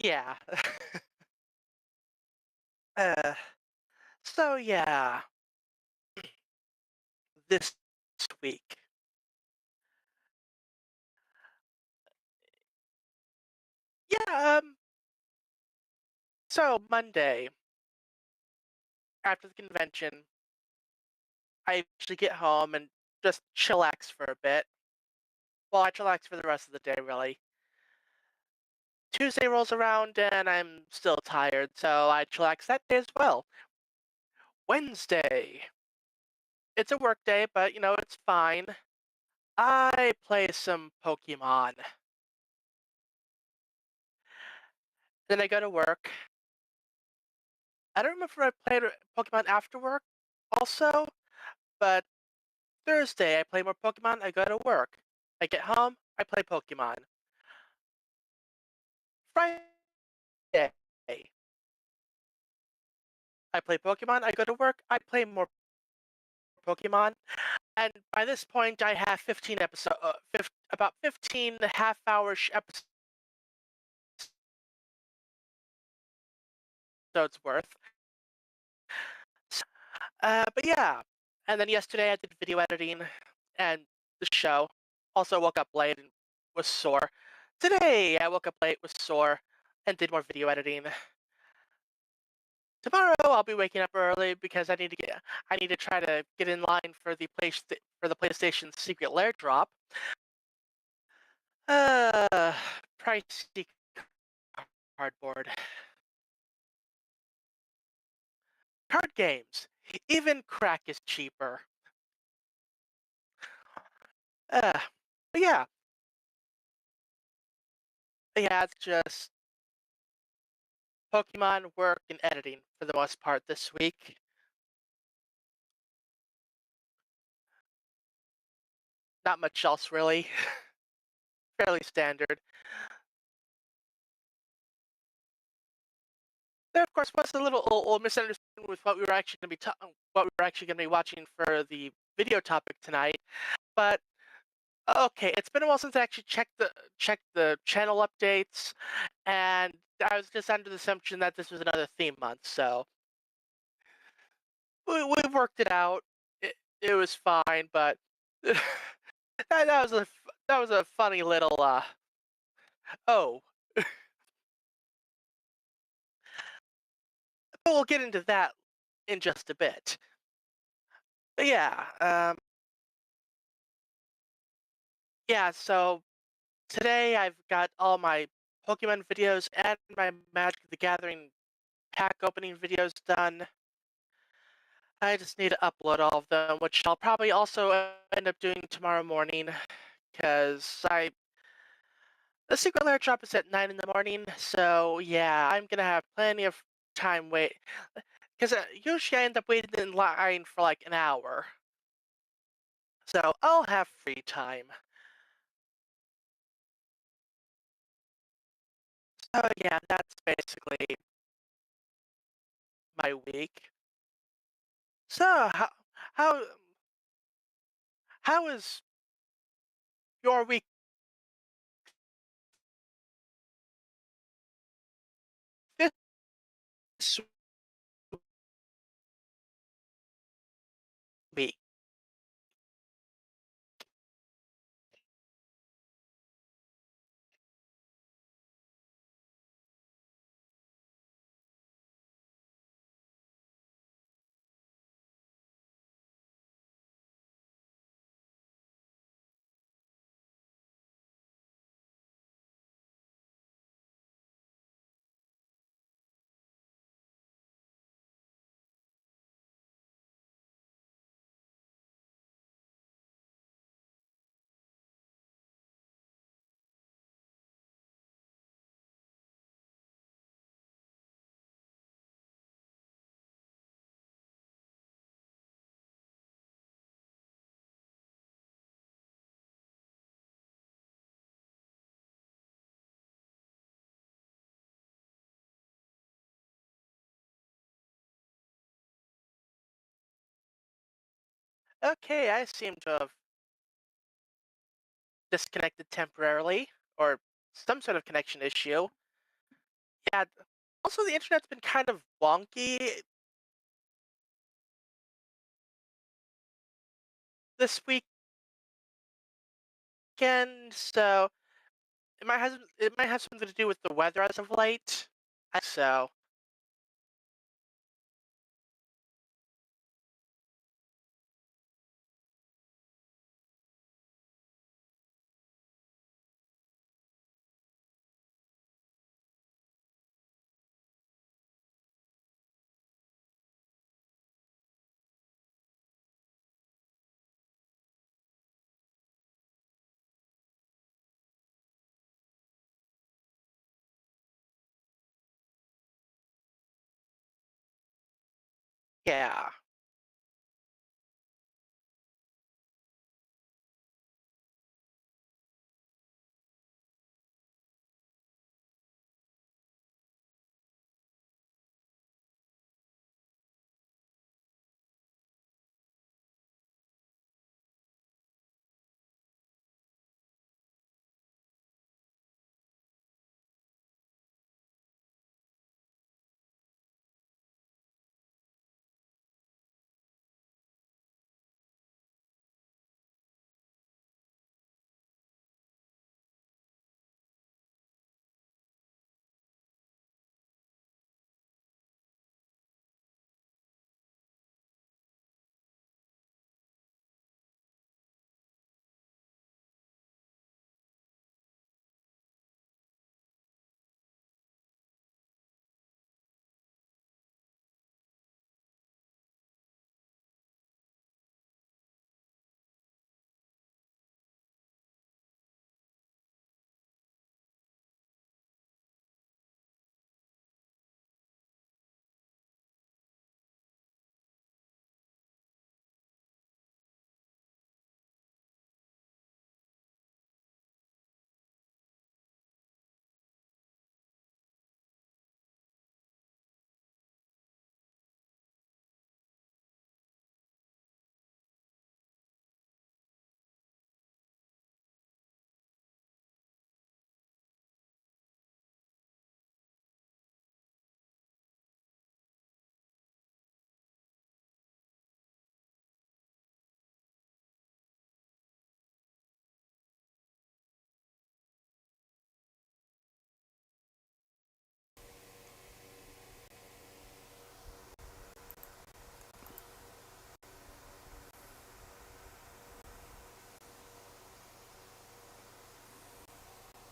Yeah. Uh, so yeah, this week. Yeah, so Monday, after the convention, I usually get home and just chillax for a bit. Well, I chillax for the rest of the day, really. Tuesday rolls around and I'm still tired, so I chillax that day as well. Wednesday, it's a work day, but it's fine. I play some Pokemon. Then I go to work. I don't remember if I played Pokemon after work also, but Thursday I play more Pokemon, I go to work. I get home, I play Pokemon. Friday, I play Pokemon, I go to work, I play more Pokemon. And by this point, I have 15 about 15 half-hour episodes worth. But yeah, and then yesterday I did video editing and the show. Also woke up late and was sore. Today I woke up late, was sore, and did more video editing. Tomorrow I'll be waking up early because I need to try to get in line for the PlayStation Secret Lair drop. Uh, pricey cardboard. Card games. Even crack is cheaper. Uh, but yeah, it's just Pokemon work and editing for the most part this week. Not much else really. Fairly standard. There, of course, was a little misunderstanding with what we were actually going to be watching for the video topic tonight. But okay, it's been a while since I actually checked the channel updates, and I was just under the assumption that this was another theme month. So we worked it out. It was fine, but that was a funny little oh. But we'll get into that in just a bit. But yeah. So today I've got all my Pokemon videos and my Magic the Gathering pack opening videos done. I just need to upload all of them, which I'll probably also end up doing tomorrow morning, because I the secret lair drop is at 9 in the morning. So yeah, I'm gonna have plenty of time wait, because usually I end up waiting in line for like an hour. So I'll have free time. So yeah, that's basically my week. So how how is your week this week? Okay, I seem to have disconnected temporarily, or some sort of connection issue. Yeah. Also, the internet's been kind of wonky this weekend, so it might have something to do with the weather as of late. So yeah,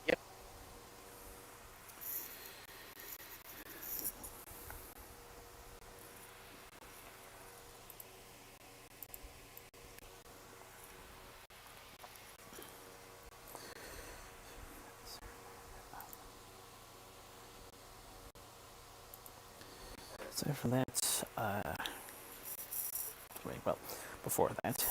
yep. So for that, well, before that,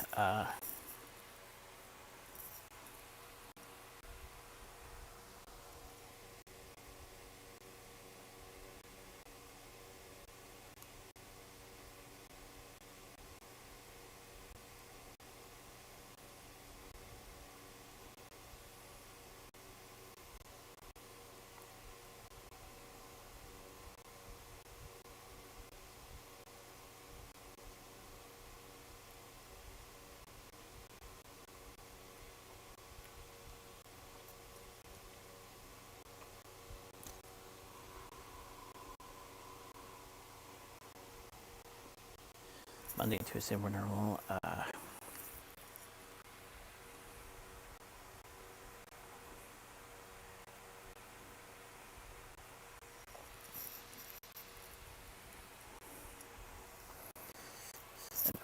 Monday and Tuesday were normal. And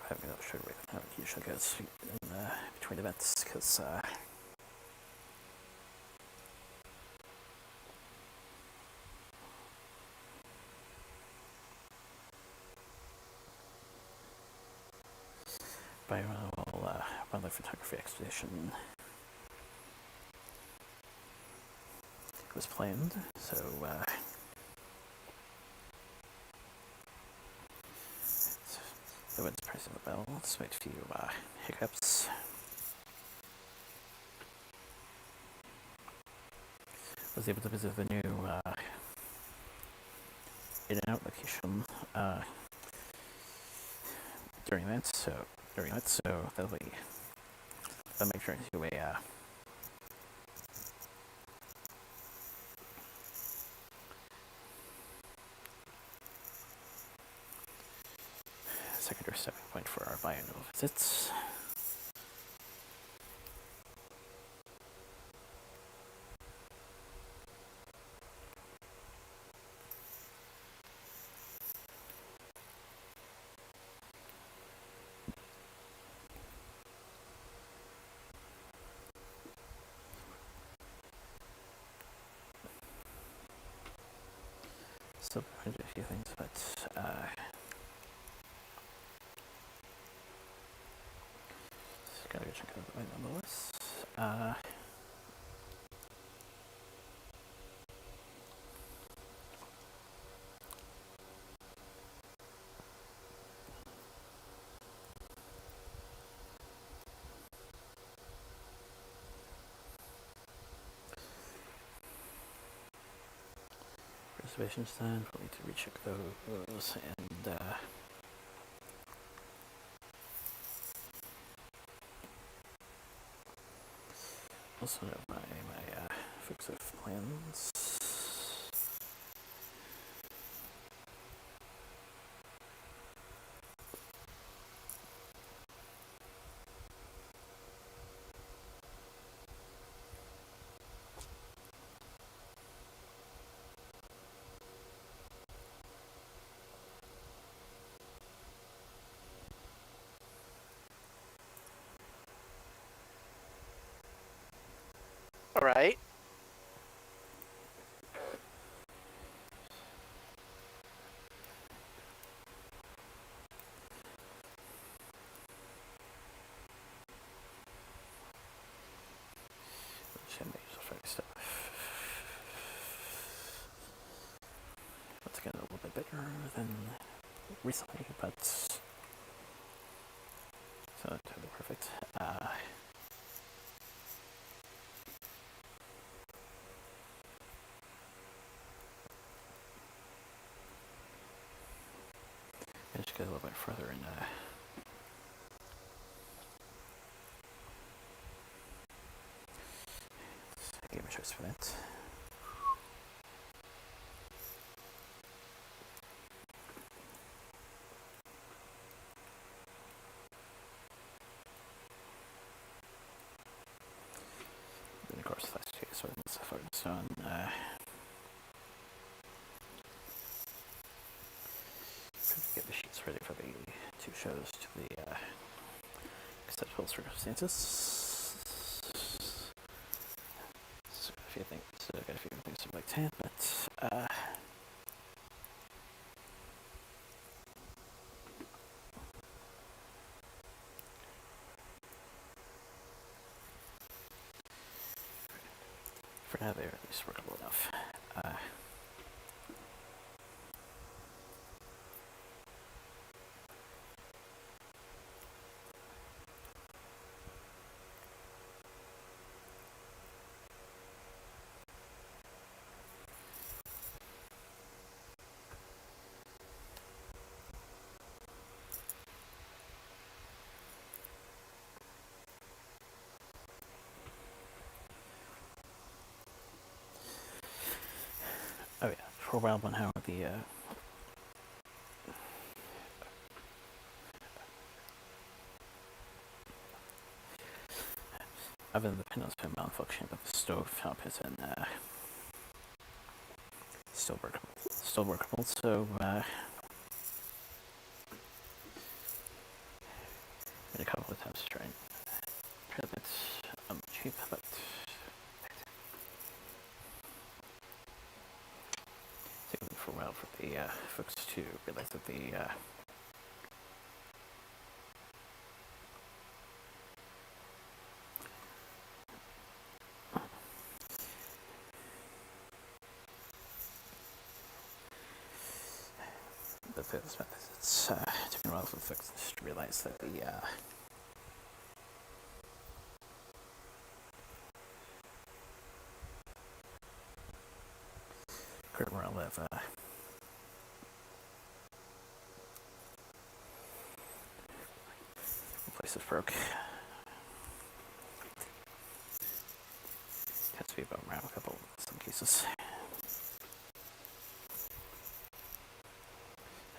having a sugar rate how it usually goes in, between events, because by wildlife photography expedition was planned, so the wind's pricing the bell, despite a few hiccups. Was able to visit the new in and out location during that. So that'll make sure to a secondary stepping point for our biannual visits. Still trying to do a few things, but just gotta go check out the nonetheless. Reservations done. We'll need to recheck those and also know my folks have plans. All right. Once again, a little bit better than recently, but it's not totally perfect. Let's go a little bit further in game a choice for that. Then of course last case so it's focused on get the sheets ready for the two shows to the acceptable circumstances. So a few things, got a few things to like 10, but for now they're at least workable enough. Oh yeah, for a while when how the other than the panel's been malfunctioning, but the stove top is in still workable. So made a couple of times to try that cheap, but taking for a while for the folks to realize that the this method, it's taking a while for the folks to realize that the current world of explosive broke. Has to be about around a couple in some cases.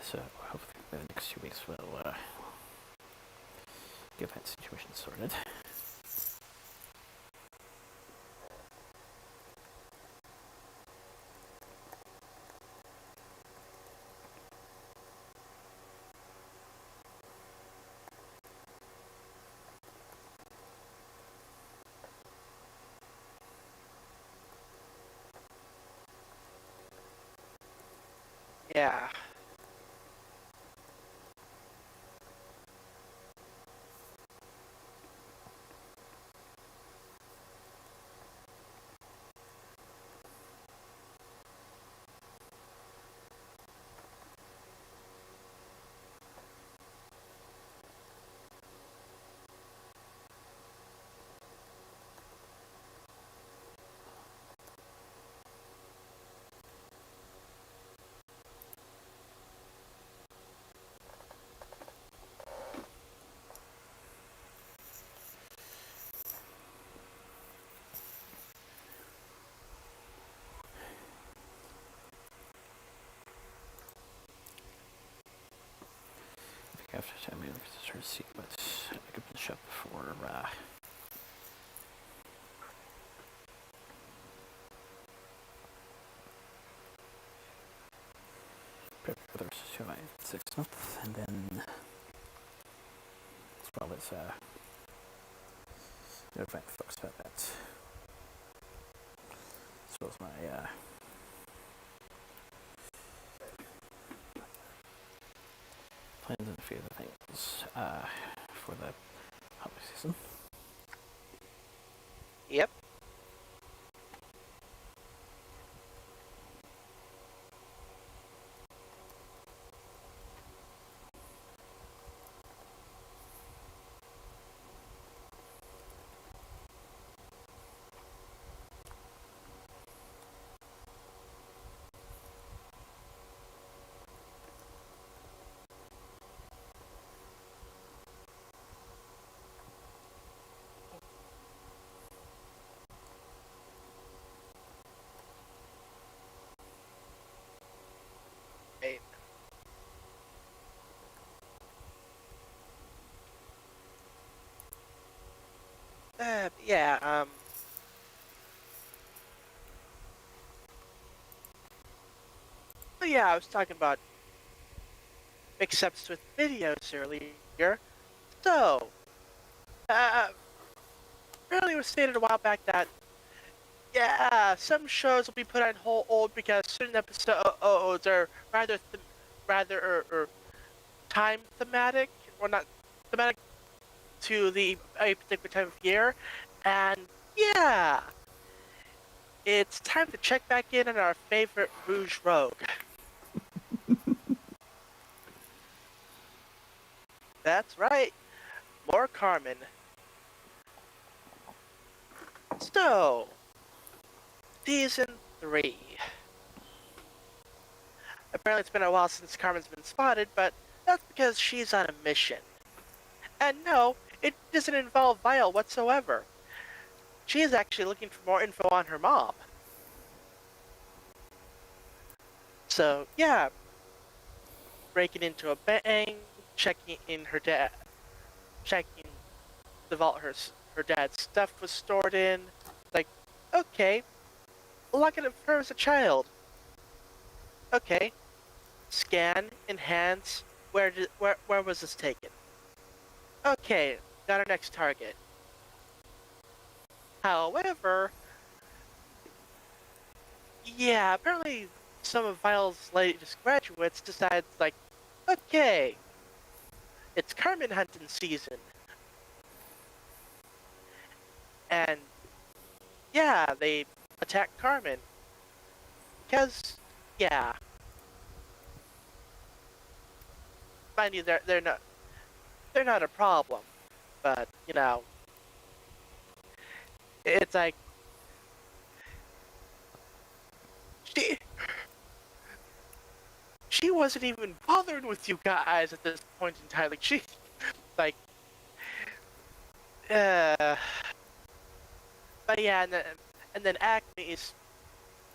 So hopefully in the next 2 weeks we'll get that situation sorted. Yeah. I think after time we have to sort of see what I could finish up before prep for the rest of my 6 months, and then as well as notify the folks about that. As well as my plans and a few other things for the holiday season. Yep. Right. Yeah, but yeah, I was talking about mix-ups with videos earlier. So, uh, earlier was stated a while back that, yeah, some shows will be put on hold because certain episodes are rather time thematic, or not thematic to a particular time of year. And yeah, it's time to check back in on our favorite Rouge Rogue. That's right, more Carmen. So, season 3. Apparently it's been a while since Carmen's been spotted, but that's because she's on a mission. And no, it doesn't involve Vile whatsoever. She is actually looking for more info on her mom. So, yeah, breaking into a bank, checking in her dad, checking the vault her dad's stuff was stored in. Like, okay, look at her as a child. Okay, scan, enhance. Where was this taken? Okay, got our next target. However, yeah, apparently some of Vile's latest graduates decides like, okay, it's Carmen hunting season, and yeah, they attack Carmen because yeah, mind you, they're not a problem, but you know, it's like she wasn't even bothered with you guys at this point in time. Like like Uh, but yeah, and then Acme is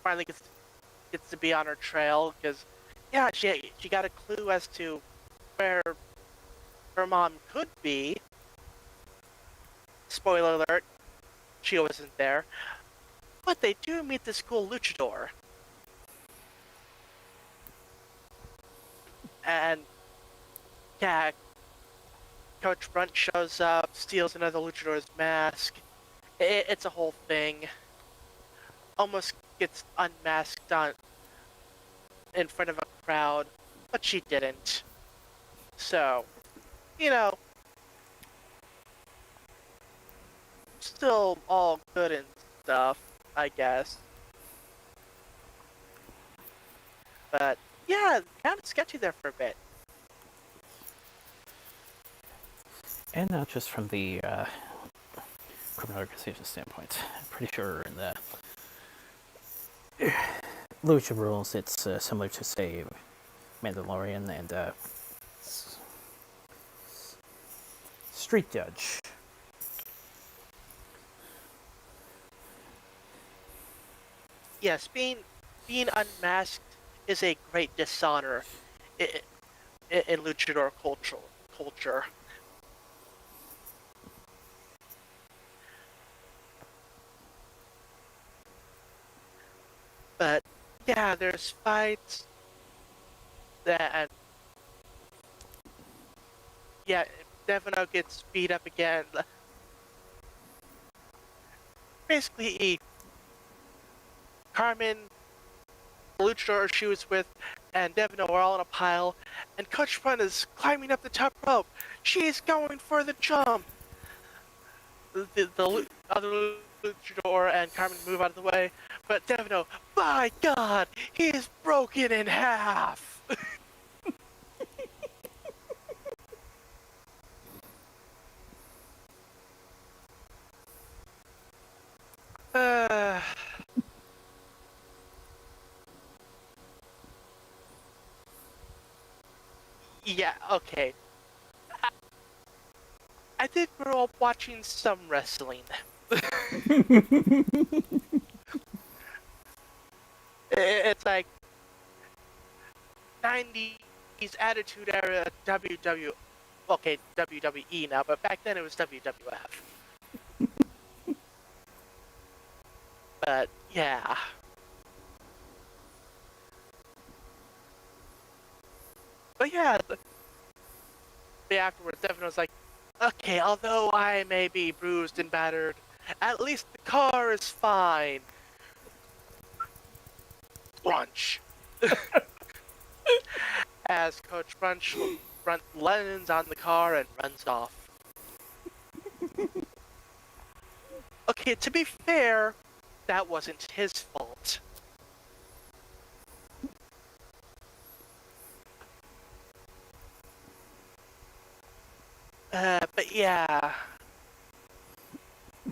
finally gets to be on her trail because yeah, she got a clue as to where her mom could be. Spoiler alert, she wasn't there. But they do meet this cool luchador. And yeah, Coach Brunt shows up, steals another luchador's mask. It's a whole thing. Almost gets unmasked in front of a crowd, but she didn't. So, you know, still all good and stuff, I guess. But yeah, kind of sketchy there for a bit. And not just from the criminal organization standpoint. I'm pretty sure in the Lucha rules, it's similar to, say, Mandalorian and Street Judge. Yes, being unmasked is a great dishonor in, in luchador culture. But yeah, there's fights that yeah, Devino gets beat up again. Basically, Carmen, the luchador she was with, and Devino are all in a pile, and Coach Fun is climbing up the top rope. She's going for the jump. The other luchador and Carmen move out of the way, but Devino, by God, he is broken in half. uh, yeah, okay. I did grow up watching some wrestling. It's like 90s Attitude Era WW. Okay, WWE now, but back then it was WWF. But yeah. But yeah, afterwards, Devin was like, okay, although I may be bruised and battered, at least the car is fine. Brunch. As Coach Brunt lands on the car and runs off. Okay, to be fair, that wasn't his fault. But yeah.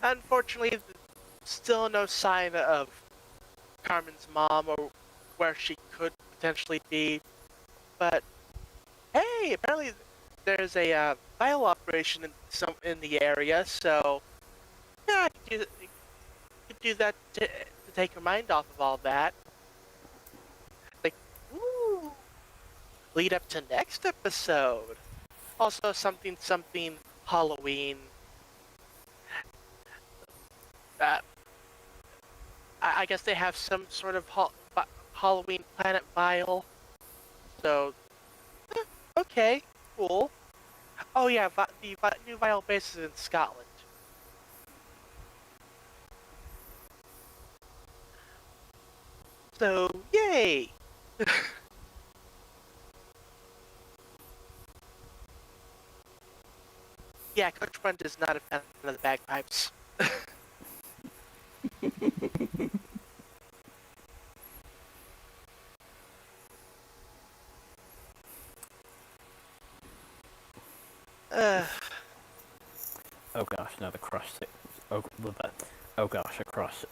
Unfortunately, still no sign of Carmen's mom or where she could potentially be. But hey, apparently there's a vial operation in the area, so yeah, could do that to take her mind off of all that. Like, ooh, lead up to next episode. Also, something Halloween. Uh, I guess they have some sort of Halloween planet vial. So, okay, cool. Oh yeah, the new vial base is in Scotland. So, yay! Yeah, Coach Brent is not a fan of the bagpipes. uh, Oh gosh, another cross ship. Oh gosh, a cross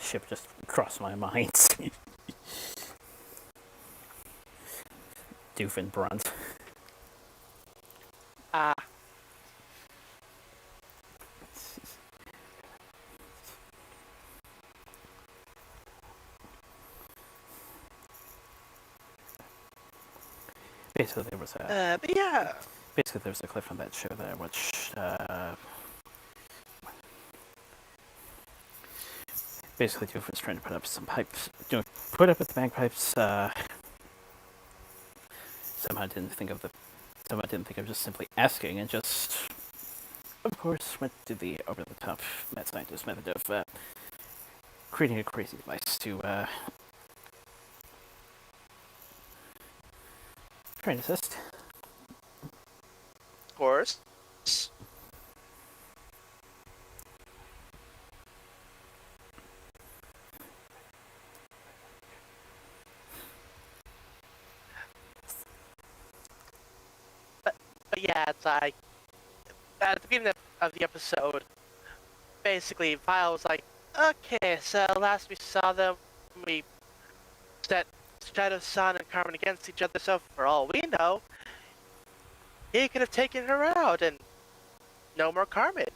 ship just crossed my mind. Doofenbrunt. ah, basically But yeah. there was a clip from that show there, which basically Doof was trying to put up some pipes, put up with the bagpipes. Somehow didn't think of just simply asking, and just, of course, went to the over-the-top mad scientist method of creating a crazy device to try and assist. Of course. But yeah, it's like at the beginning of the episode, basically Vile was like, okay, so last we saw them, we set Shadow Sun and Carmen against each other, so for all we know, he could have taken her out and no more Carmen.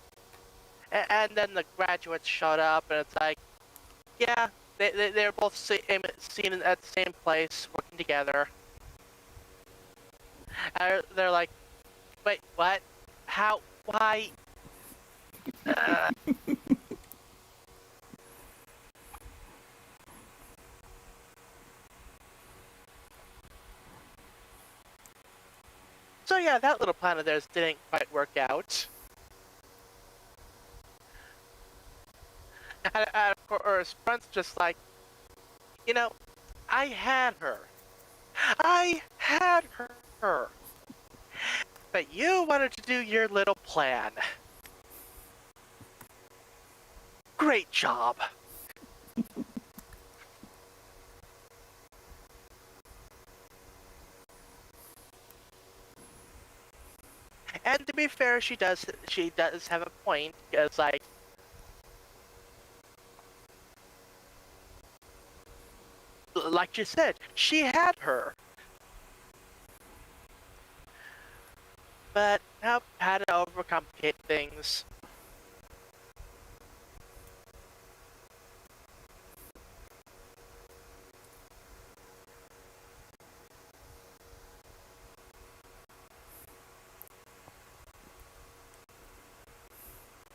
And then the graduates showed up, and it's like, yeah, they're both seen at the same place, working together. And they're like, wait, what? How? Why? Uh, so yeah, that little plan of theirs didn't quite work out. And of course, Brent's just like, you know, I had her. I had her. But you wanted to do your little plan. Great job. And to be fair, she does have a point, because like you said, she had her. But now had to overcomplicate things.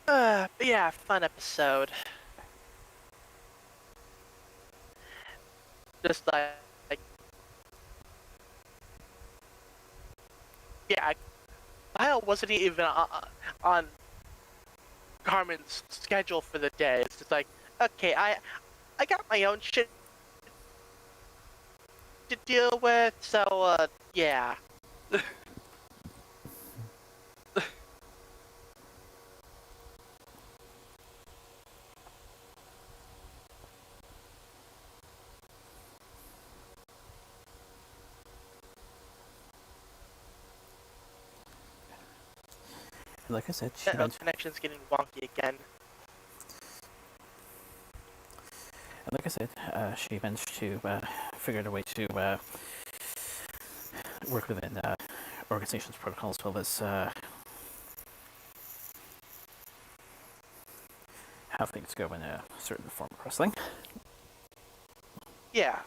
But yeah, fun episode. Just like yeah, Kyle wasn't even on Carmen's schedule for the day. It's just like, okay, I got my own shit to deal with, so yeah. And like I said, she mentioned, Connection's getting wonky again. and like I said, she managed to figure out a way to work within organization's protocol, as well as how things go in a certain form of wrestling. Yeah.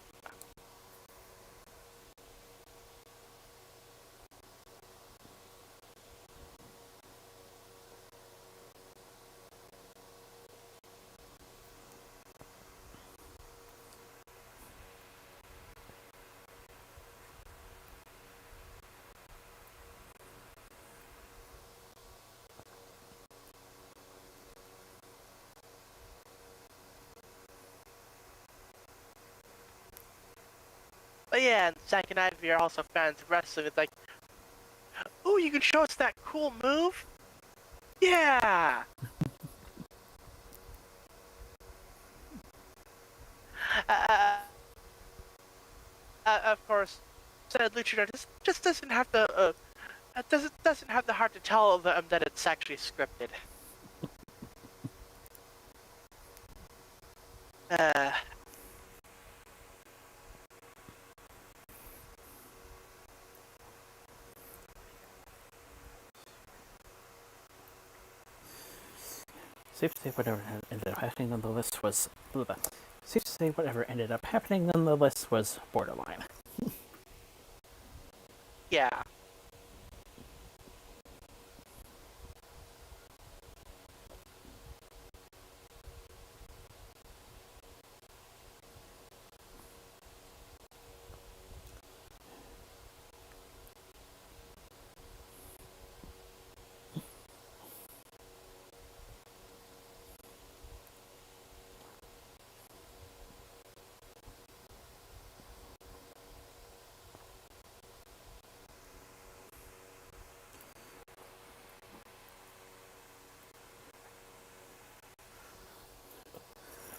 But yeah, and Zack and Ivy are also fans of wrestling. It's like, ooh, you can show us that cool move? Yeah! Uh, of course, said Luchadora just doesn't have the doesn't have the heart to tell them that it's actually scripted. Uh, Safe to say whatever ended up happening on the list was safe to say whatever ended up happening on the list was borderline. Yeah.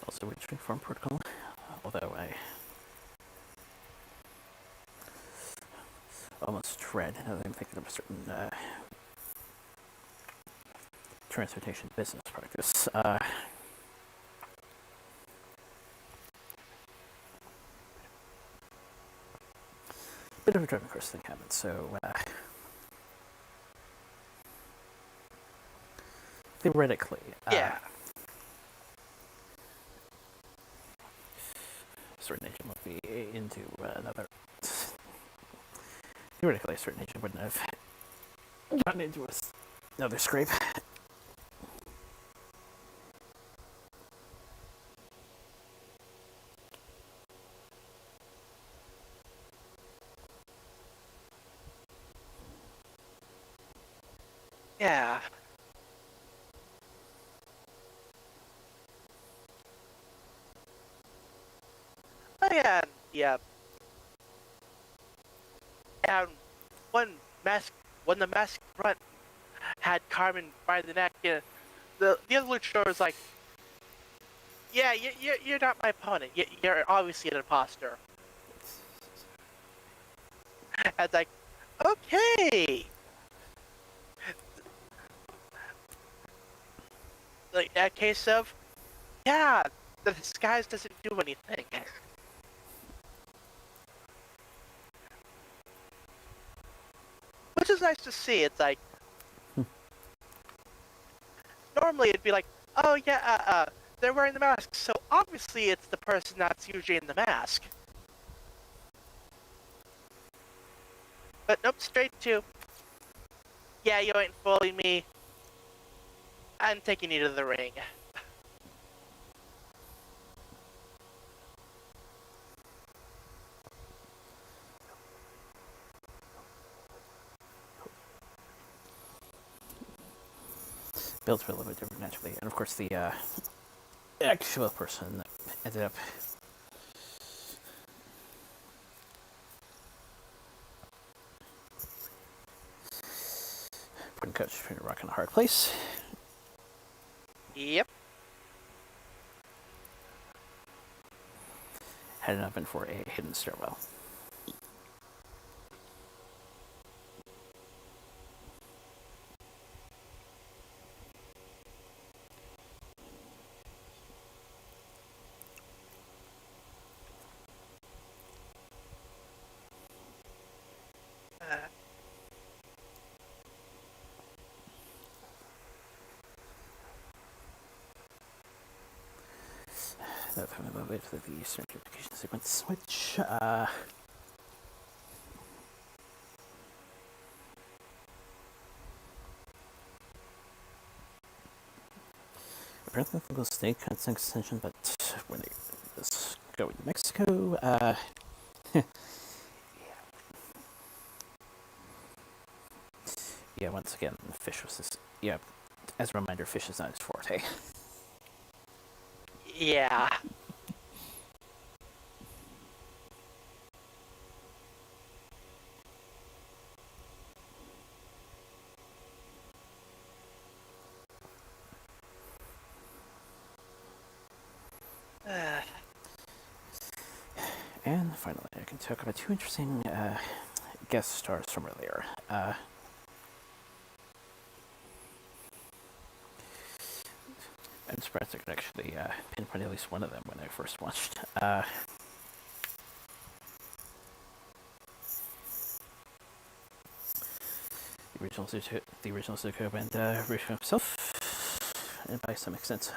Also, we transform protocol. Although I almost dread now that I'm thinking of a certain transportation business practice. Bit of a driving course thing happened, so theoretically, Yeah. certain agent would be into another. Theoretically, a certain agent wouldn't have gotten into another scrape. Yeah. Oh yeah. Yeah. And one mask, when the mask front had Carmen by the neck, the other luchador was like, "Yeah, you're not my opponent. You're obviously an imposter." And it's like, okay. Like a case of, yeah, the disguise doesn't do anything. Which is nice to see. It's like, normally it'd be like, oh yeah, they're wearing the mask, so obviously it's the person that's usually in the mask. But nope, straight to, yeah, you ain't fooling me. I'm taking you to the ring. Built for a little bit different naturally, and of course the actual person that ended up putting Coach between a rock and a hard place. Yep. Had it not been for a hidden stairwell. Uh, That time I moved to the certification sequence switch. Apparently, the single state constant extension, but when they just go into Mexico, yeah, once again, fish was this. Yeah, as a reminder, fish is not his forte. yeah. Uh, And finally, I can talk about two interesting guest stars from earlier. I'm surprised I could actually pinpoint at least one of them when I first watched. The original Zuko and Rishu himself, and by some extent,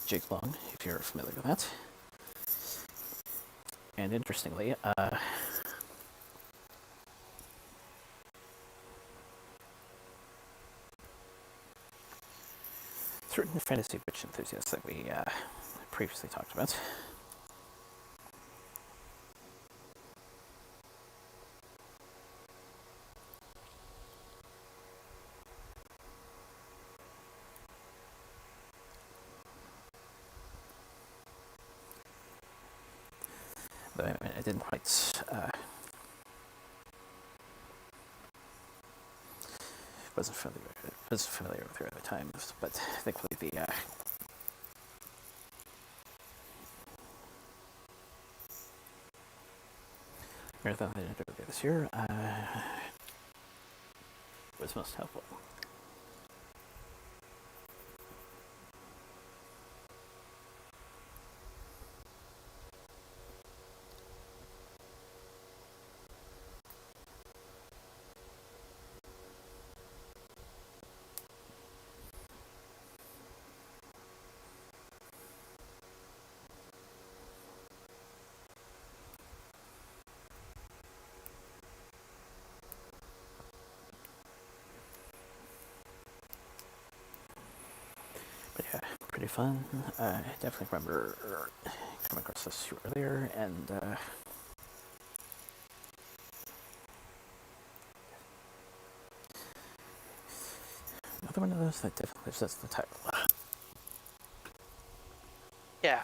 Jake Long, if you're familiar with that. And interestingly, certain fantasy witch enthusiasts that we previously talked about. Though I didn't quite wasn't familiar with her at the time, but thankfully the marathon that I did earlier this year was most helpful. But yeah, pretty fun. I definitely remember coming across this earlier, and another one of those that definitely sets the title. Yeah.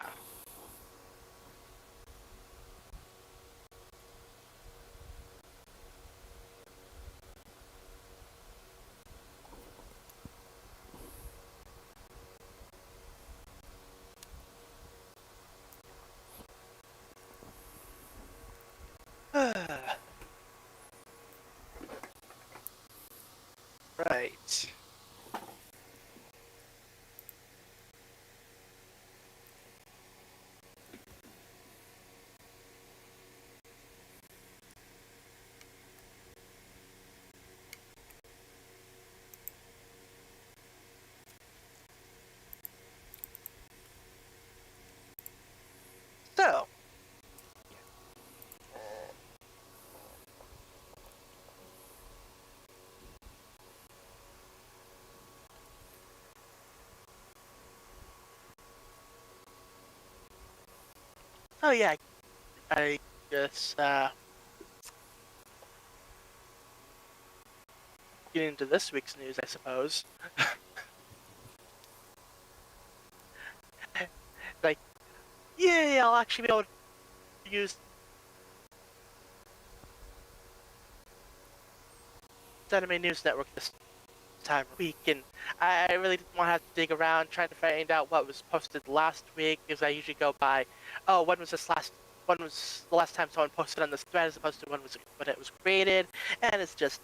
Right. So, oh yeah, I guess get into this week's news, I suppose. Like, yay, I'll actually be able to use the Anime News Network this time of week, and I really didn't want to have to dig around trying to find out what was posted last week, because I usually go by, oh, when was the last time someone posted on this thread, as opposed to when it was created, and it's just,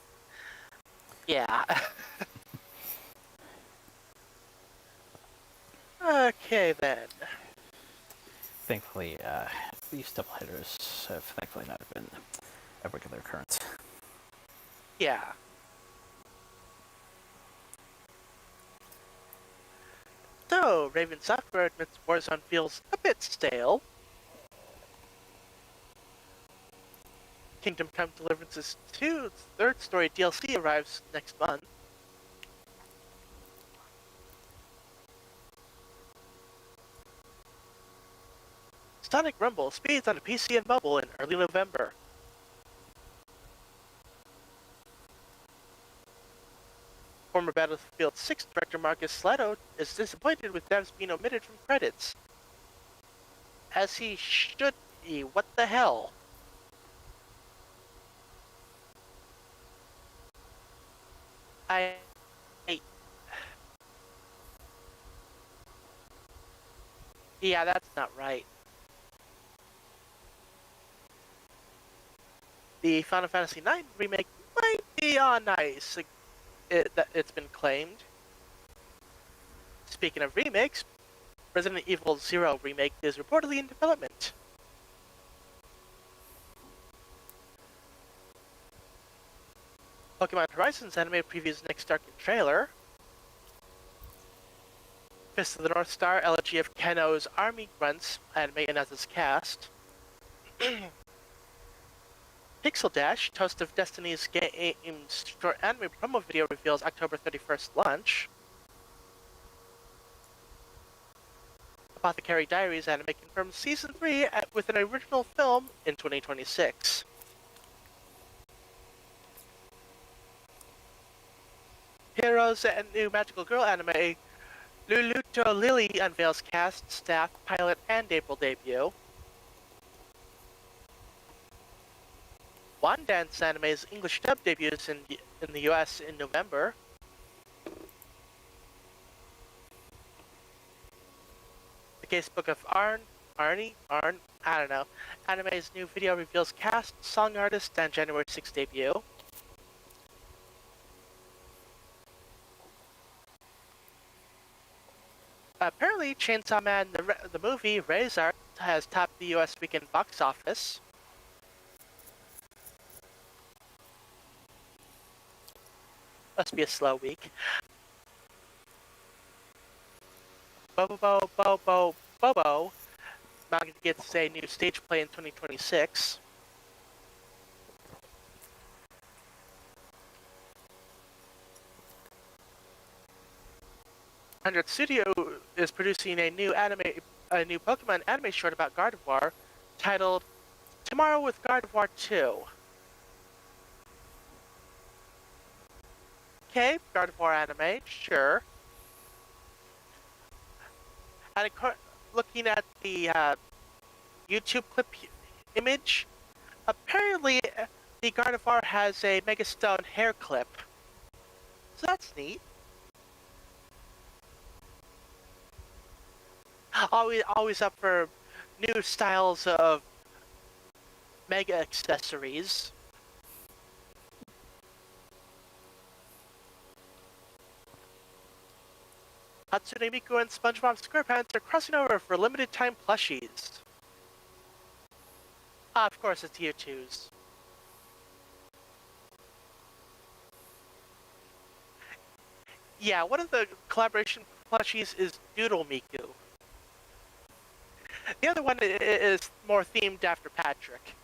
yeah. Okay then. Thankfully, these doubleheaders have thankfully not been a regular occurrence. Yeah. So, Raven Software admits Warzone feels a bit stale. Kingdom Come Deliverances 2's third story DLC arrives next month. Sonic Rumble speeds on PC and mobile in early November. Former Battlefield 6 director Marcus Leto is disappointed with devs being omitted from credits. As he should be. What the hell? I... Yeah, that's not right. The Final Fantasy IX remake might be on ice. It's been claimed. Speaking of remakes, Resident Evil Zero remake is reportedly in development. Pokemon Horizons anime previews next Dark trailer. Fist of the North Star elegy of Keno's Army Grunts anime announces cast. Pixel Dash, Toast of Destiny's game's short anime promo video reveals October 31st launch. Apothecary Diaries anime confirms Season 3 with an original film in 2026. Heroes and new Magical Girl anime Luluto Lily unveils cast, staff, pilot, and April debut. One Dance Anime's English dub debuts in the US in November. The Casebook of Arnie, I don't know. Anime's new video reveals cast, song artist, and January 6th debut. Apparently, Chainsaw Man, the movie, Razor, has topped the US weekend box office. Must be a slow week. Bobo manga gets a new stage play in 2026. 100 Studio is producing a new Pokemon anime short about Gardevoir, titled Tomorrow with Gardevoir 2. Okay, Gardevoir anime, sure. And looking at the YouTube clip image, apparently the Gardevoir has a Megastone hair clip. So that's neat. Always up for new styles of Mega accessories. Hatsune Miku and SpongeBob SquarePants are crossing over for limited time plushies. Of course, it's Year 2's. Yeah, one of the collaboration plushies is Doodle Miku. The other one is more themed after Patrick.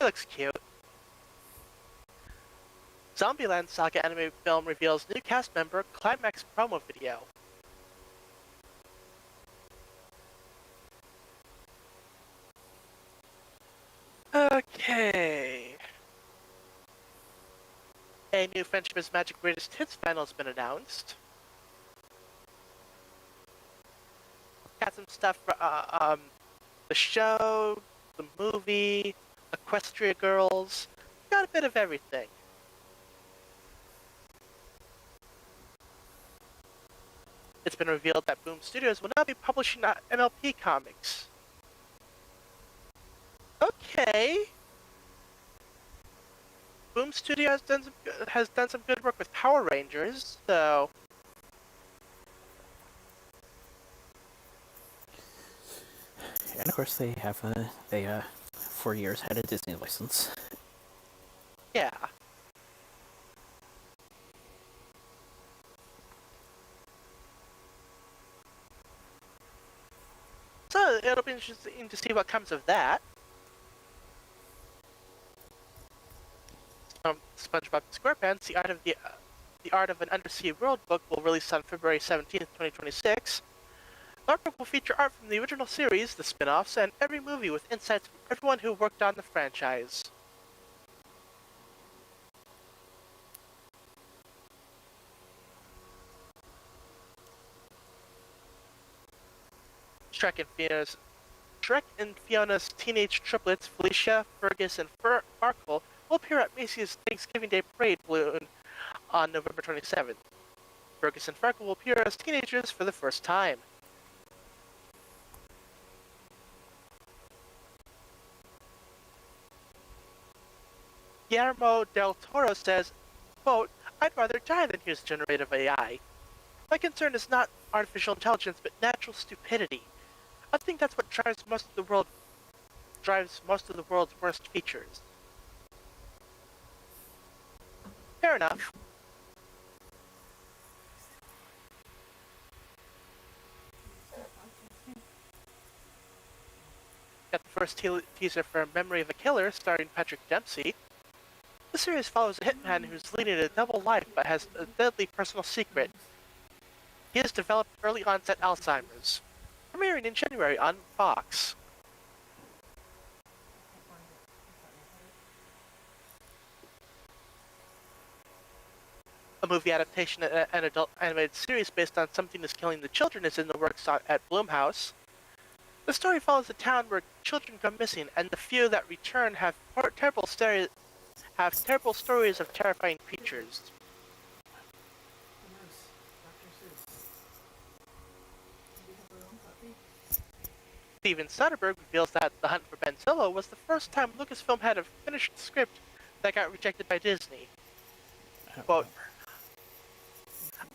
It looks cute. Zombieland Saga anime film reveals new cast member climax promo video. Okay. A new Friendship is Magic Greatest Hits panel has been announced. Got some stuff for the show, the movie, Equestria Girls. Got a bit of everything. It's been revealed that Boom Studios will now be publishing MLP comics. Okay. Boom Studios has done some good work with Power Rangers, so And of course, they have for years had a Disney license. yeah. So it'll be interesting to see what comes of that. SpongeBob SquarePants: The Art of an Undersea World book will release on February 17th, 2026. The art book will feature art from the original series, the spin-offs, and every movie with insights from everyone who worked on the franchise. Shrek and Fiona's teenage triplets, Felicia, Fergus, and Farkle, will appear at Macy's Thanksgiving Day Parade balloon on November 27th. Fergus and Farkle will appear as teenagers for the first time. Guillermo del Toro says, quote, "I'd rather die than use generative AI. My concern is not artificial intelligence, but natural stupidity. I think that's what drives most of the world's worst features." Fair enough. Got the first teaser for Memory of a Killer starring Patrick Dempsey. The series follows a hitman who's leading a double life but has a deadly personal secret. He has developed early onset Alzheimer's. Premiering in January on Fox. A movie adaptation and an adult animated series based on Something is Killing the Children is in the works at Blumhouse. The story follows a town where children go missing, and the few that return have terrible stories of terrifying creatures. Steven Soderbergh reveals that The Hunt for Ben Solo was the first time Lucasfilm had a finished script that got rejected by Disney. Quote,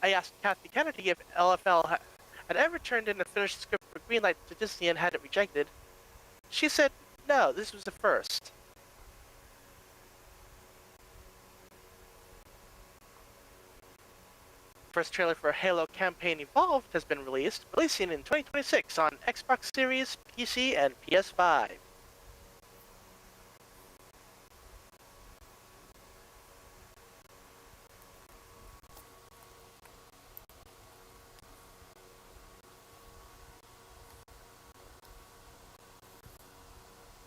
I asked Kathy Kennedy if LFL had ever turned in a finished script for greenlight to Disney and had it rejected. She said, no, this was the first. First trailer for Halo Campaign Evolved has been releasing in 2026 on Xbox Series, PC, and PS5.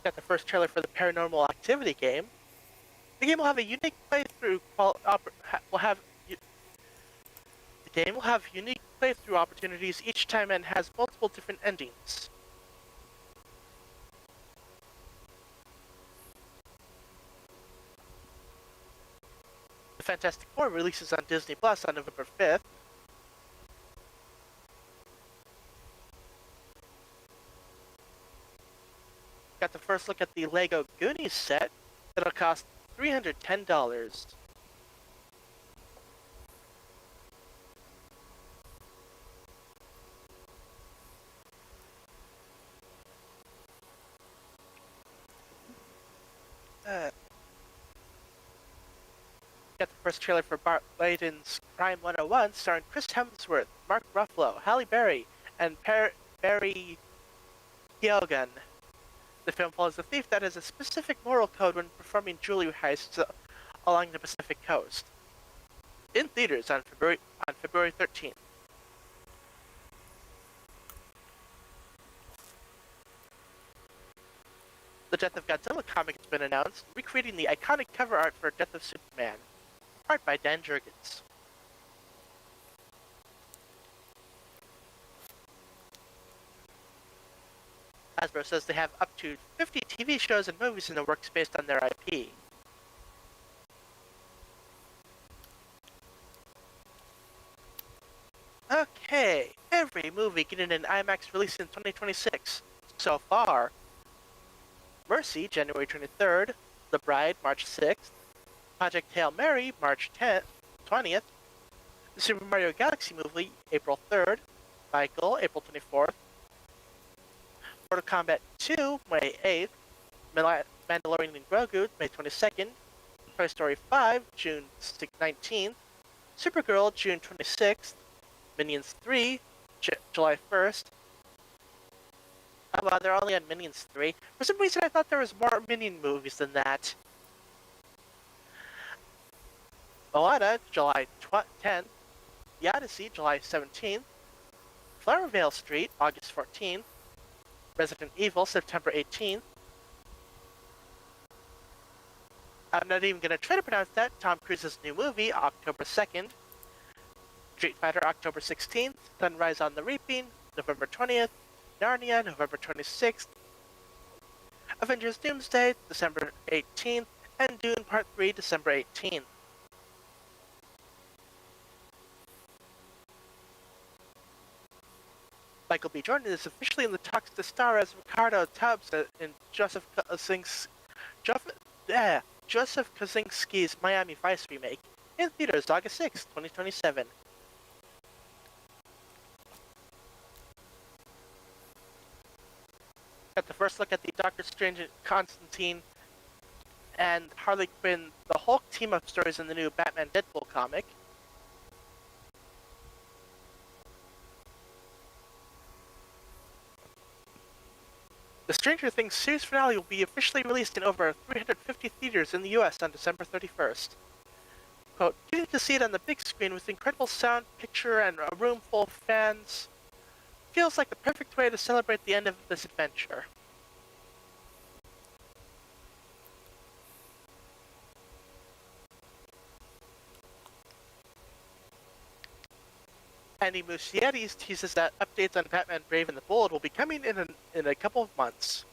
Got the first trailer for the Paranormal Activity game. The game will have a unique playthrough the game will have unique playthrough opportunities each time and has multiple different endings. The Fantastic Four releases on Disney Plus on November 5th. Got the first look at the Lego Goonies set that'll cost $310. Got the first trailer for Bart Layton's Crime 101 starring Chris Hemsworth, Mark Ruffalo, Halle Berry, and Barry Keoghan. The film follows a thief that has a specific moral code when performing jewelry heists along the Pacific coast. In theaters on February 13th. The Death of Godzilla comic has been announced, recreating the iconic cover art for Death of Superman. Art by Dan Jurgens. Hasbro says they have up to 50 TV shows and movies in the works based on their IP. Okay, every movie getting an IMAX release in 2026. So far, Mercy, January 23rd, The Bride, March 6th, Project Hail Mary, March 20th, the Super Mario Galaxy movie, April 3rd, Michael, April 24th, Mortal Kombat 2, May 8th, Mandalorian and Grogu, May 22nd, Toy Story 5, June 19th, Supergirl, June 26th, Minions 3, July 1st. Oh wow, they're only on Minions 3. For some reason I thought there was more Minion movies than that. Moana, July 10th, The Odyssey, July 17th, Flowervale Street, August 14th, Resident Evil, September 18th. I'm not even going to try to pronounce that. Tom Cruise's new movie, October 2nd. Street Fighter, October 16th. Sunrise on the Reaping, November 20th. Narnia, November 26th. Avengers Doomsday, December 18th. And Dune Part 3, December 18th. Michael B. Jordan is officially in the talks to star as Ricardo Tubbs in Joseph Kosinski's Miami Vice remake, in theaters August 6, 2027. Got the first look at the Doctor Strange and Constantine and Harley Quinn, the Hulk team-up stories in the new Batman Deadpool comic. The Stranger Things series finale will be officially released in over 350 theaters in the US on December 31st. Quote, getting to see it on the big screen with incredible sound, picture, and a room full of fans feels like the perfect way to celebrate the end of this adventure. Andy Muschietti teases that updates on Batman Brave and the Bold will be coming in a couple of months.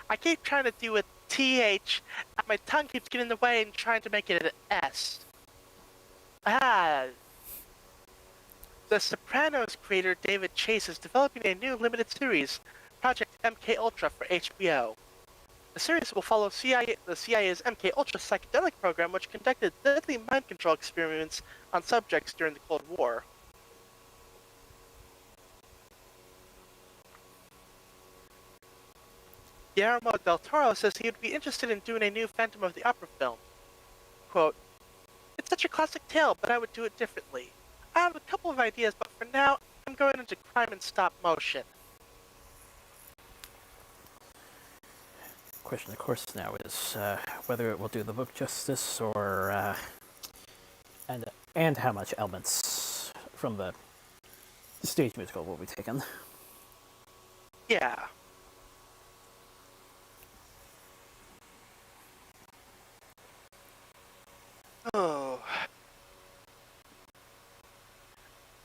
I keep trying to do a TH, and my tongue keeps getting in the way and trying to make it an S. The Sopranos creator David Chase is developing a new limited series, Project MK Ultra, for HBO. The series will follow the CIA's MK Ultra psychedelic program, which conducted deadly mind control experiments on subjects during the Cold War. Guillermo del Toro says he would be interested in doing a new Phantom of the Opera film. Quote, it's such a classic tale, but I would do it differently. I have a couple of ideas, but for now, I'm going into crime and stop motion. Question, of course, now is whether it will do the book justice, or and how much elements from the stage musical will be taken. Yeah. Oh.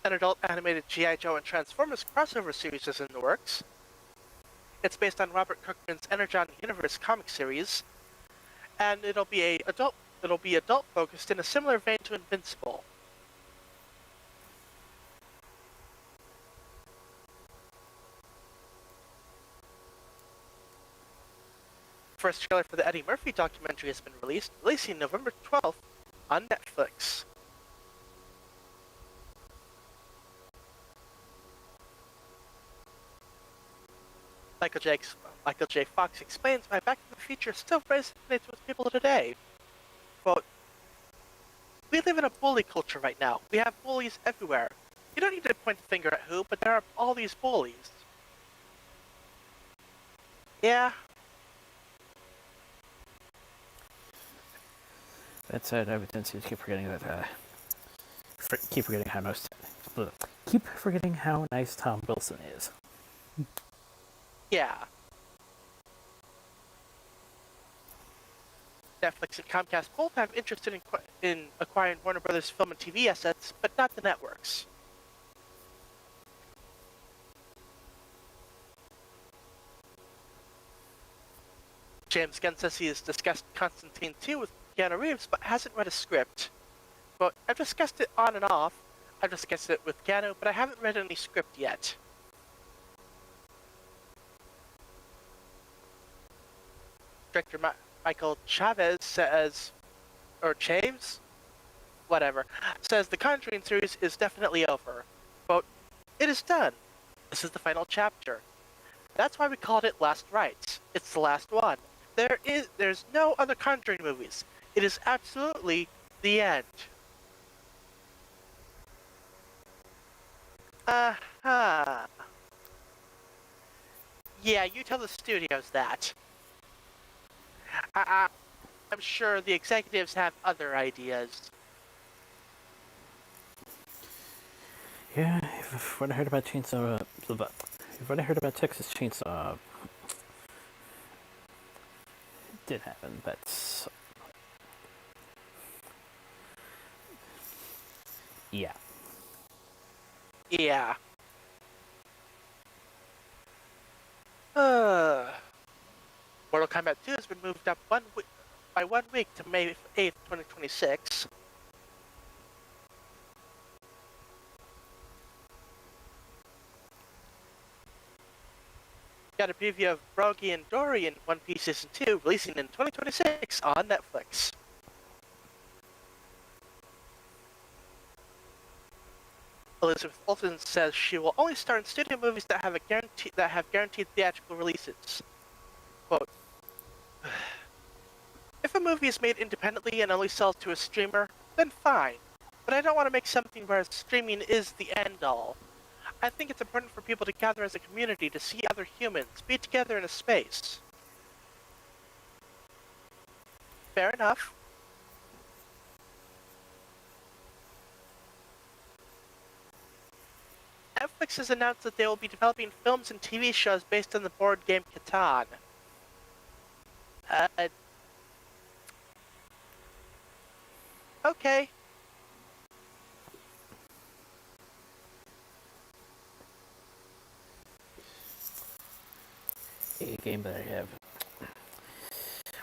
An adult animated G.I. Joe and Transformers crossover series is in the works. It's based on Robert Kirkman's Energon Universe comic series, and it'll be adult focused in a similar vein to Invincible. First trailer for the Eddie Murphy documentary has been releasing November 12th on Netflix. Michael J. Fox explains why Back to the Future still resonates with people today. Quote, we live in a bully culture right now. We have bullies everywhere. You don't need to point the finger at who, but there are all these bullies. Yeah. That said, I would tendency to keep forgetting that. Keep forgetting how nice Tom Wilson is. Yeah. Netflix and Comcast both have interest in acquiring Warner Brothers film and TV assets, but not the networks. James Gunn says he has discussed Constantine 2 with Keanu Reeves, but hasn't read a script. But I've discussed it on and off. I've discussed it with Keanu, but I haven't read any script yet. Director Michael Chavez says, or Chaves? Whatever. Says the Conjuring series is definitely over. Quote, it is done. This is the final chapter. That's why we called it Last Rites. It's the last one. There's no other Conjuring movies. It is absolutely the end. Uh-huh. Yeah, you tell the studios that. I'm sure the executives have other ideas. Yeah, when I heard about when I heard about Texas Chainsaw, it did happen, but yeah. Yeah. Mortal Kombat 2 has been moved up by 1 week to May 8th, 2026. Got a preview of Brogy and Dory in One Piece Season 2 releasing in 2026 on Netflix. Elizabeth Olsen says she will only star in studio movies that have guaranteed theatrical releases. Quote, if a movie is made independently and only sells to a streamer, then fine. But I don't want to make something where streaming is the end-all. I think it's important for people to gather as a community to see other humans, be together in a space. Fair enough. Netflix has announced that they will be developing films and TV shows based on the board game Catan. Okay. A game that I have.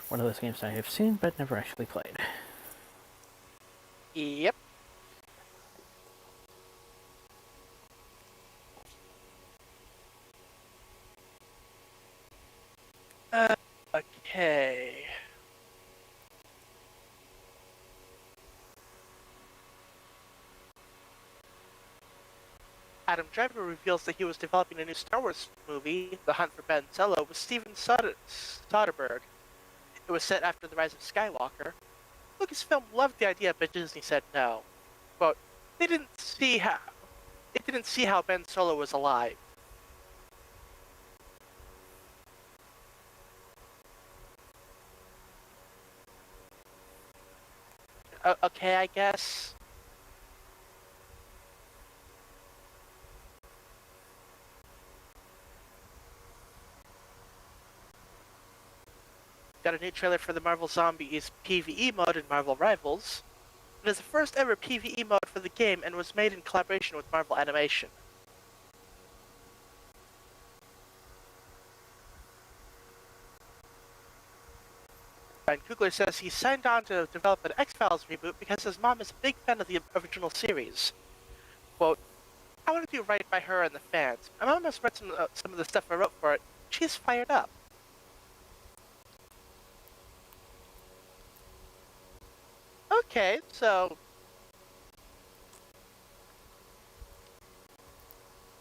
One of those games I have seen but never actually played. Yep. Okay. Adam Driver reveals that he was developing a new Star Wars movie, The Hunt for Ben Solo, with Steven Soderbergh. It was set after the rise of Skywalker. Lucasfilm loved the idea, but Disney said no. Quote, they didn't see how Ben Solo was alive. Okay, I guess. Got a new trailer for the Marvel Zombies PvE mode in Marvel Rivals. It is the first ever PvE mode for the game and was made in collaboration with Marvel Animation. Ryan Coogler says he signed on to develop an X-Files reboot because his mom is a big fan of the original series. Quote, I want to do right by her and the fans. My mom has read some of the stuff I wrote for it. She's fired up. Okay, so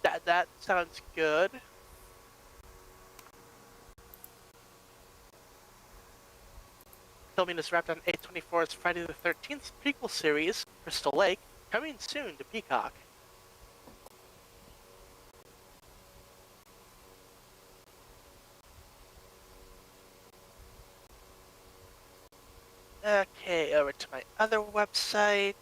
that sounds good. Filming is wrapped on A24's Friday the 13th prequel series, Crystal Lake, coming soon to Peacock. Okay, over to my other website.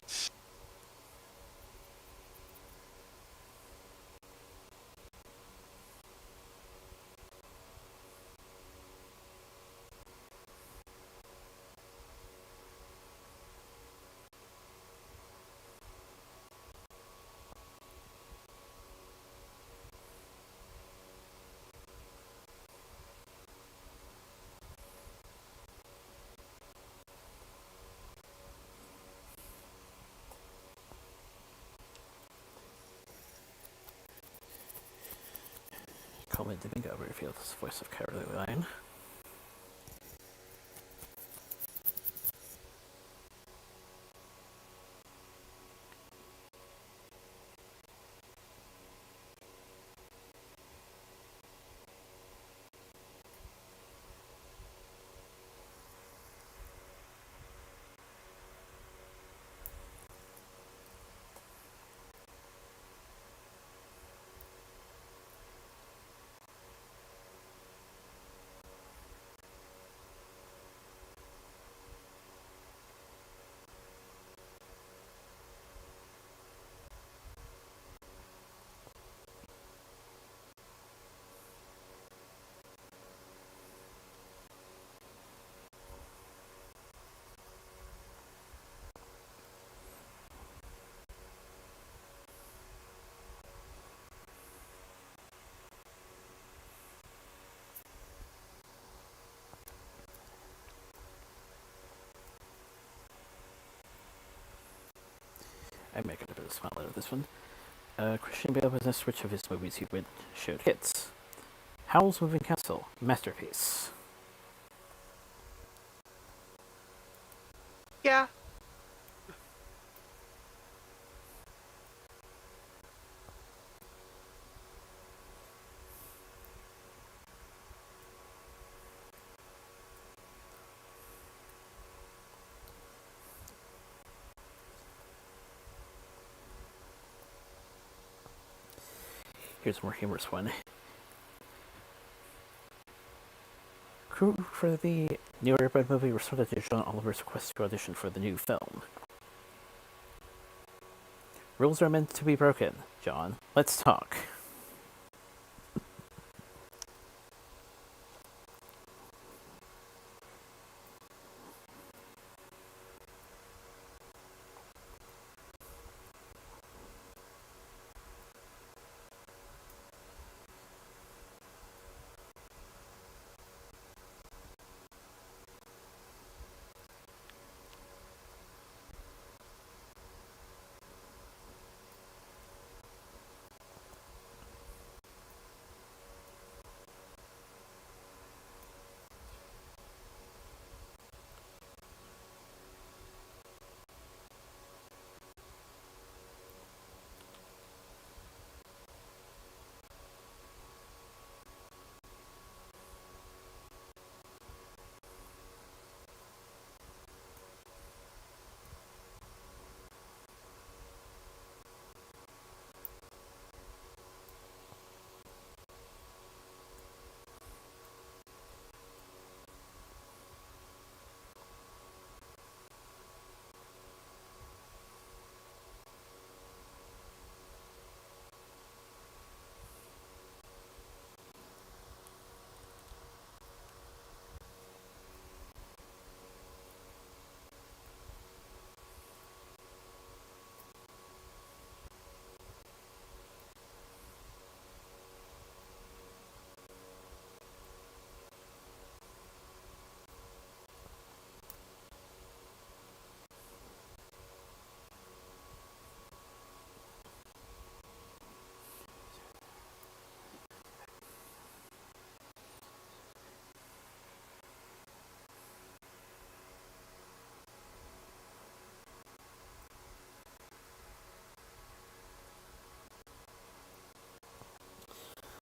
Coleman Domingo reveals the voice of Caroline. I'm making a bit of a smile out of this one. Christian Bale was a switch of his movies he showed hits. Howl's Moving Castle, masterpiece. Yeah. Here's a more humorous one. Crew for the new Airbud movie responded to John Oliver's request to audition for the new film. Rules are meant to be broken, John. Let's talk.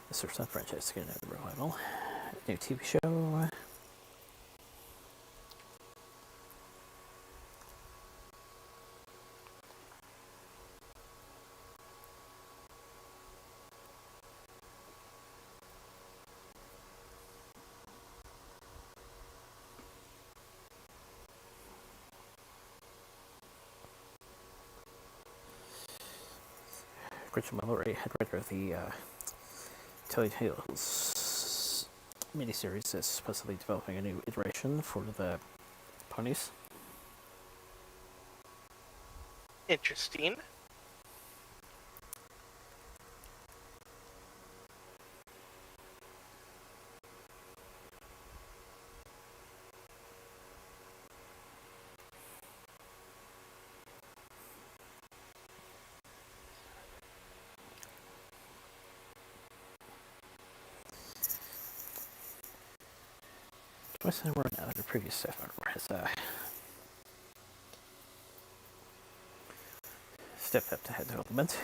The Surf's Up franchise to get another revival. New TV show. Gretchen Mallory, head writer of the Telltales miniseries, is supposedly developing a new iteration for the ponies. Interesting. Twice in a row now, the previous staff member has stepped up to head development.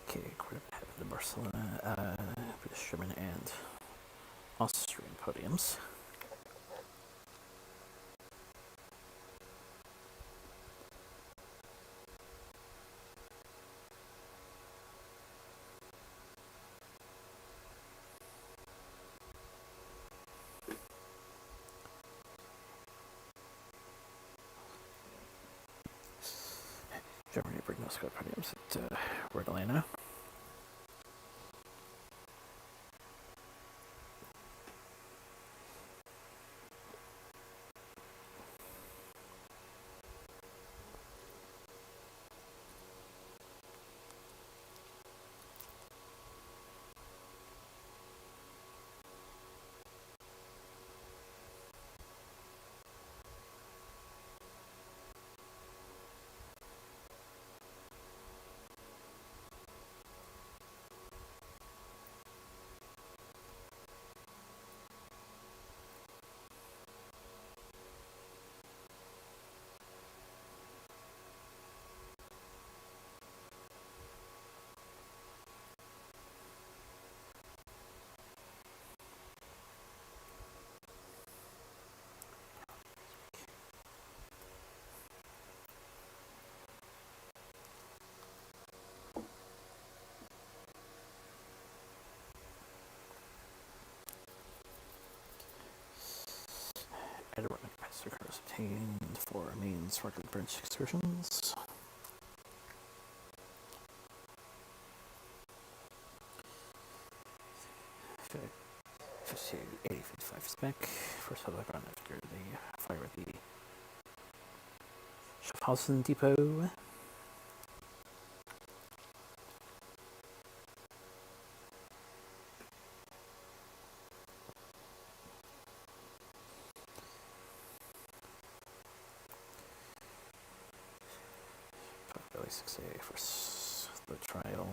Okay, according to the Barcelona, British, German, and Austrian podiums. Germany, Britain, Oscar podiums at Red Atlanta. Aerodynamic capacitor cars obtained for main sparkly bridge excursions. 80-55 spec. First photograph after the fire at the Schaffhausen Depot. Possibility 6A for the trial.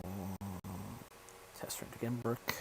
Test run again, work.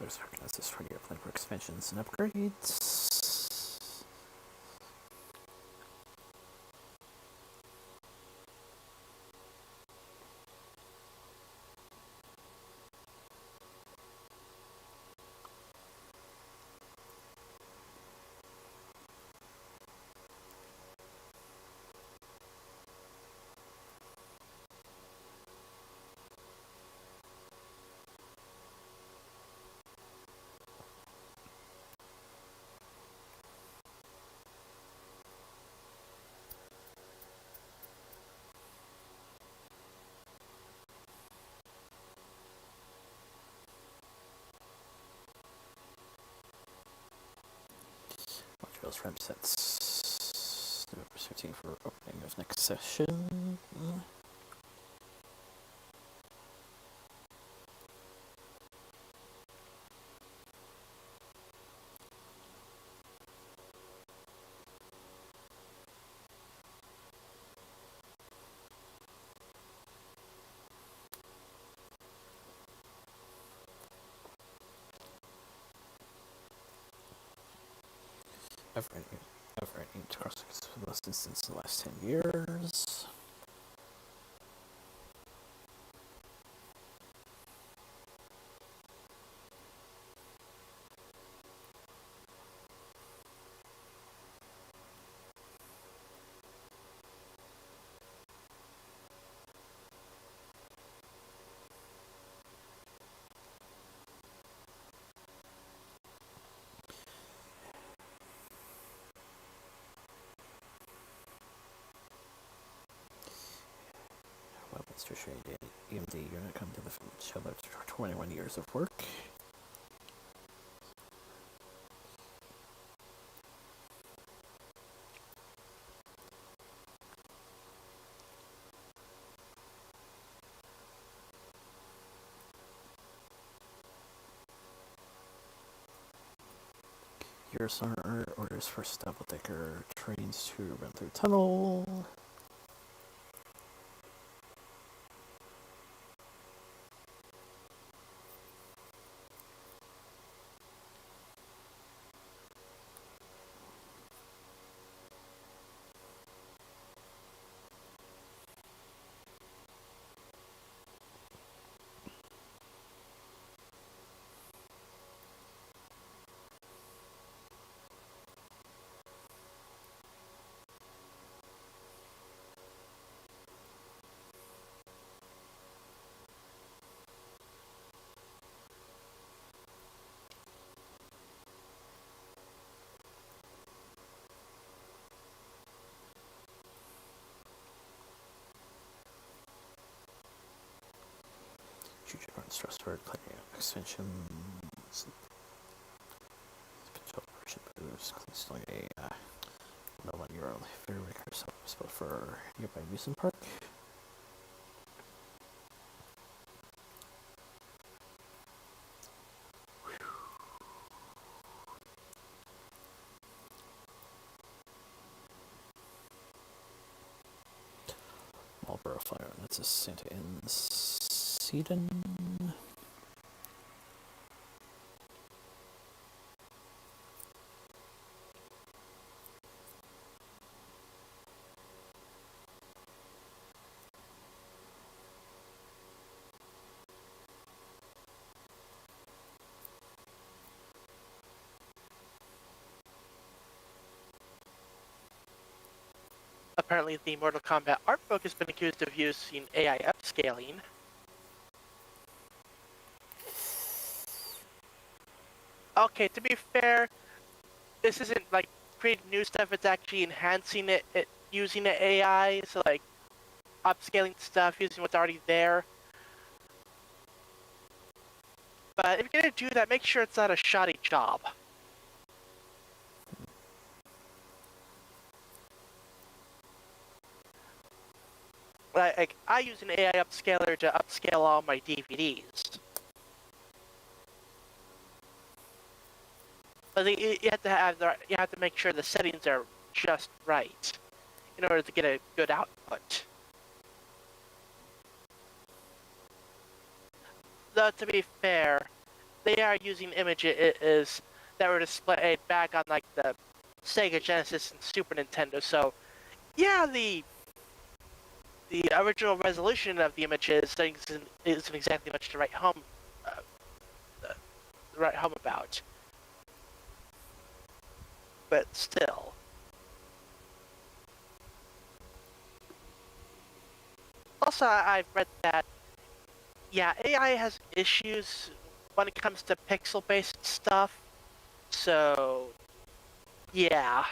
Others recognize this for airplane for expansions and upgrades. Montreal's ramp sets. November 17 for opening of next session. Overriding across less since the last 10 years. Mr. Shade EMD unit come to the show that for 21 years of work. Here's our orders for double-decker trains to run through tunnel. Future stress for planning extensions. Potential ship moves, installing a no €1 ferry spot for nearby amusement park. Marlboro Fire, that's a Santa Inn proceeding. Apparently, the Mortal Kombat art book has been accused of using AI upscaling. Okay, to be fair, this isn't like creating new stuff, it's actually enhancing it using the AI, so like upscaling stuff using what's already there. But if you're gonna do that, make sure it's not a shoddy job. Like I use an AI upscaler to upscale all my DVDs. But you have to you have to make sure the settings are just right in order to get a good output. Though to be fair, they are using images that were displayed back on like the Sega Genesis and Super Nintendo. So yeah, the original resolution of the images isn't exactly much to write home about, but still. Also, I've read that yeah, AI has issues when it comes to pixel-based stuff. So yeah.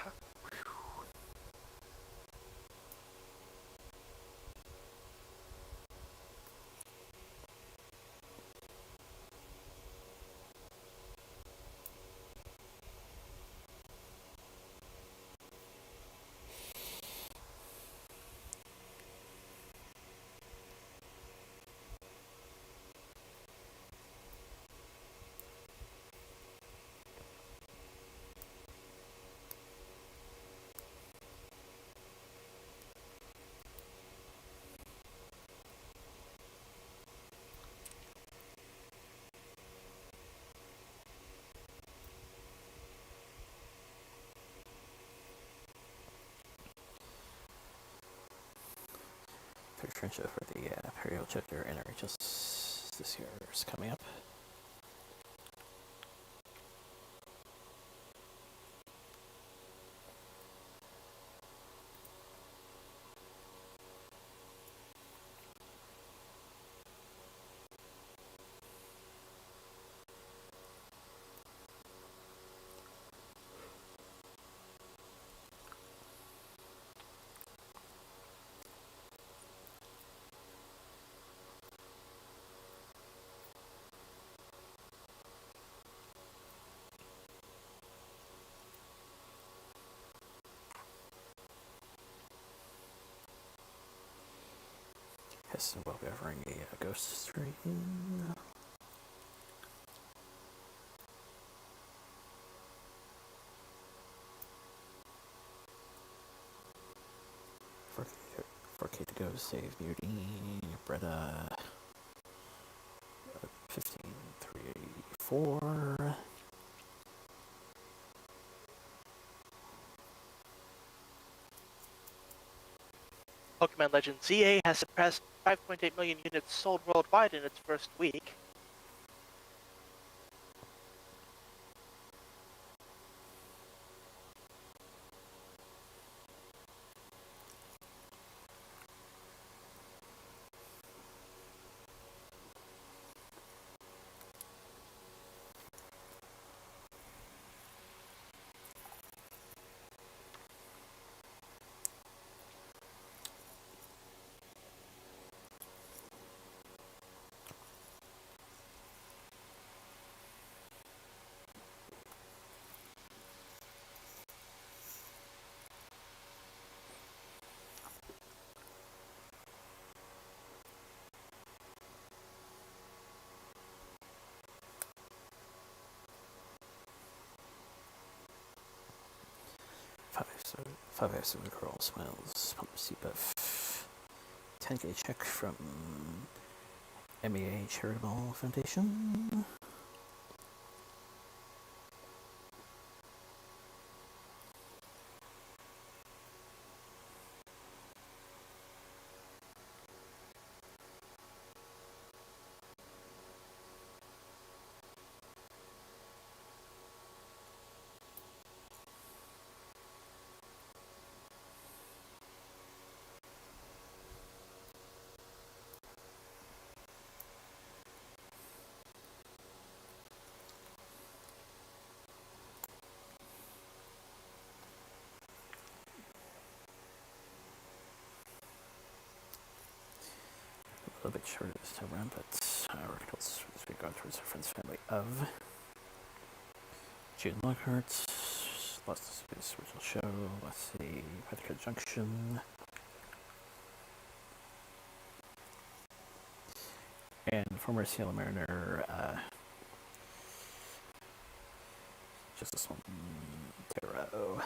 Third trench for the Imperial Chapter NRHS this year is coming up. Yes, we'll be covering a ghost stream. For Kate to go save Beauty, Bretta, 15384. Pokemon Legends ZA has surpassed 5.8 million units sold worldwide in its first week. Five episode girl smiles, pump seat buff. 10k check from MEA Charitable Foundation. A little bit short this time around, but our articles for this week are towards our friend's family of June Lockhart, Lost Space Original Show, let's see, Patrick Junction, and former Sailor Mariner, just this one, Tarot.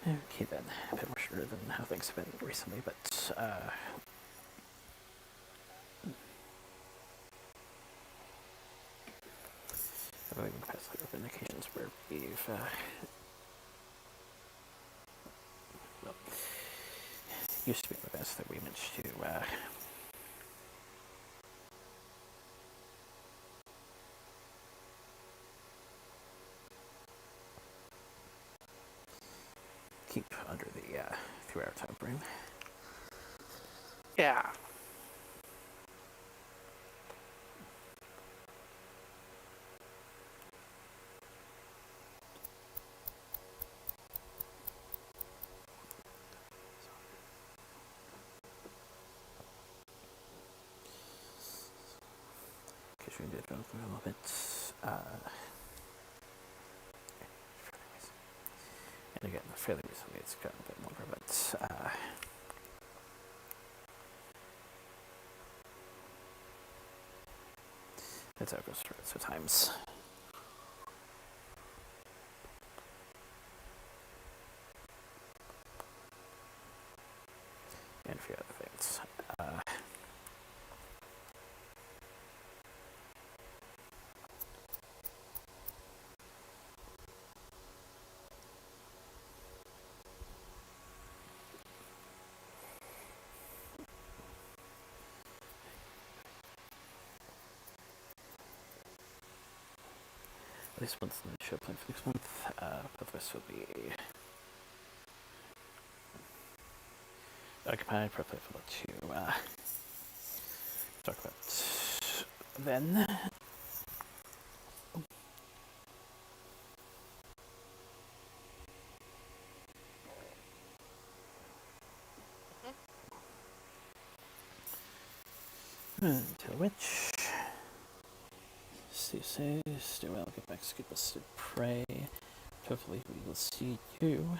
Okay then, a bit more shorter than how things have been recently, but I believe in the past there have been occasions where we've well, used to be in the past that we managed to keep under the 3-hour time frame. Yeah. Because we did run through a little bit. And again, fairly recently it's gotten a bit longer, but that's how it goes through it. So times. And a few other things. At least once the show plan for next month, but this will be occupied, probably for to talk about then. Until which, stay safe, stay well, get back to good, to pray. Hopefully we will see you